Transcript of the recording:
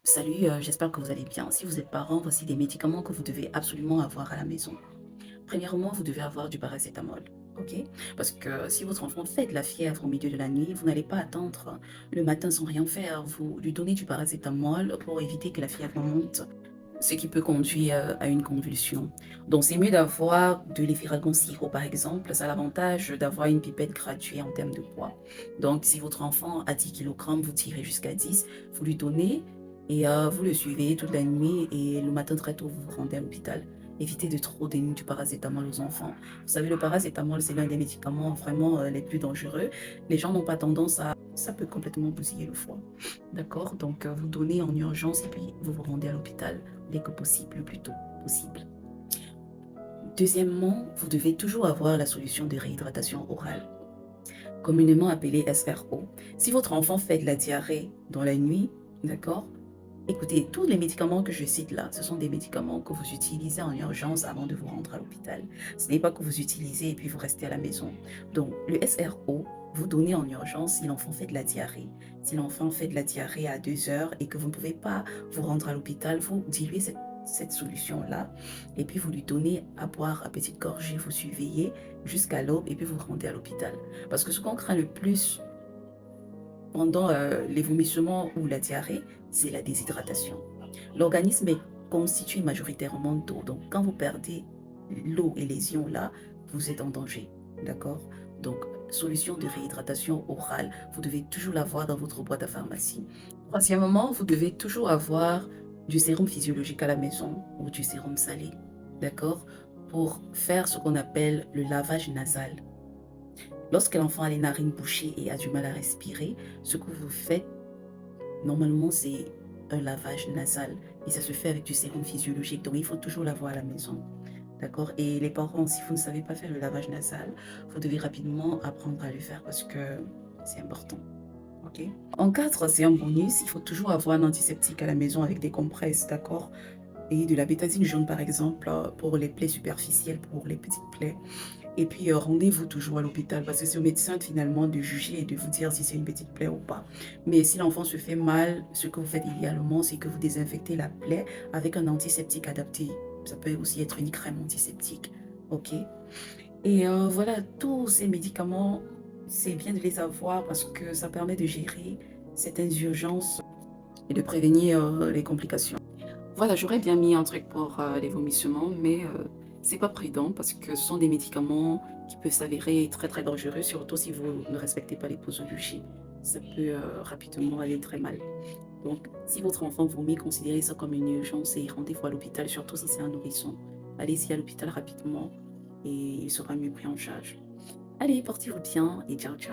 Salut, j'espère que vous allez bien. Si vous êtes parent, voici des médicaments que vous devez absolument avoir à la maison. Premièrement, vous devez avoir du paracétamol, ok? Parce que si votre enfant fait de la fièvre au milieu de la nuit, vous n'allez pas attendre le matin sans rien faire. Vous lui donnez du paracétamol pour éviter que la fièvre monte, ce qui peut conduire à une convulsion. Donc, c'est mieux d'avoir de l'efferalgan sirop, par exemple. Ça a l'avantage d'avoir une pipette gratuite en termes de poids. Donc, si votre enfant a 10 kg, vous tirez jusqu'à 10, vous lui donnez et vous le suivez toute la nuit et le matin très tôt, vous vous rendez à l'hôpital. Évitez de trop donner du paracétamol aux enfants. Vous savez, le paracétamol, c'est l'un des médicaments vraiment les plus dangereux. Les gens n'ont pas tendance à... Ça peut complètement bousiller le foie. D'accord? Donc, vous donnez en urgence et puis vous vous rendez à l'hôpital dès que possible, le plus tôt possible. Deuxièmement, vous devez toujours avoir la solution de réhydratation orale, communément appelée SRO. Si votre enfant fait de la diarrhée dans la nuit, d'accord? Écoutez, tous les médicaments que je cite là, ce sont des médicaments que vous utilisez en urgence avant de vous rendre à l'hôpital. Ce n'est pas que vous utilisez et puis vous restez à la maison. Donc, le SRO, vous donnez en urgence si l'enfant fait de la diarrhée. Si l'enfant fait de la diarrhée à 2 heures et que vous ne pouvez pas vous rendre à l'hôpital, vous diluez cette solution-là et puis vous lui donnez à boire à petite gorgée, vous surveillez jusqu'à l'aube et puis vous rendez à l'hôpital. Parce que ce qu'on craint le plus pendant les vomissements ou la diarrhée, c'est la déshydratation. L'organisme est constitué majoritairement d'eau. Donc, quand vous perdez l'eau et les ions là, vous êtes en danger. D'accord? Donc, solution de réhydratation orale, vous devez toujours l'avoir dans votre boîte à pharmacie. Troisièmement, vous devez toujours avoir du sérum physiologique à la maison ou du sérum salé. D'accord? Pour faire ce qu'on appelle le lavage nasal. Lorsque l'enfant a les narines bouchées et a du mal à respirer, ce que vous faites, normalement, c'est un lavage nasal. Et ça se fait avec du sérum physiologique. Donc, il faut toujours l'avoir à la maison. D'accord? Et les parents, si vous ne savez pas faire le lavage nasal, vous devez rapidement apprendre à le faire parce que c'est important. Ok? En quatre, c'est un bonus. Il faut toujours avoir un antiseptique à la maison avec des compresses. D'accord? Et de la bétadine jaune, par exemple, pour les plaies superficielles, pour les petites plaies. Et puis, rendez-vous toujours à l'hôpital parce que c'est au médecin finalement de juger et de vous dire si c'est une petite plaie ou pas. Mais si l'enfant se fait mal, ce que vous faites idéalement, c'est que vous désinfectez la plaie avec un antiseptique adapté. Ça peut aussi être une crème antiseptique. OK? Et voilà, tous ces médicaments, c'est bien de les avoir parce que ça permet de gérer certaines urgences et de prévenir les complications. Voilà, j'aurais bien mis un truc pour les vomissements, mais c'est pas prudent parce que ce sont des médicaments qui peuvent s'avérer très très dangereux, surtout si vous ne respectez pas les posologies. Ça peut rapidement aller très mal. Donc, si votre enfant vomit, considérez ça comme une urgence et rendez-vous à l'hôpital, surtout si c'est un nourrisson. Allez-y à l'hôpital rapidement et il sera mieux pris en charge. Allez, portez-vous bien et ciao ciao.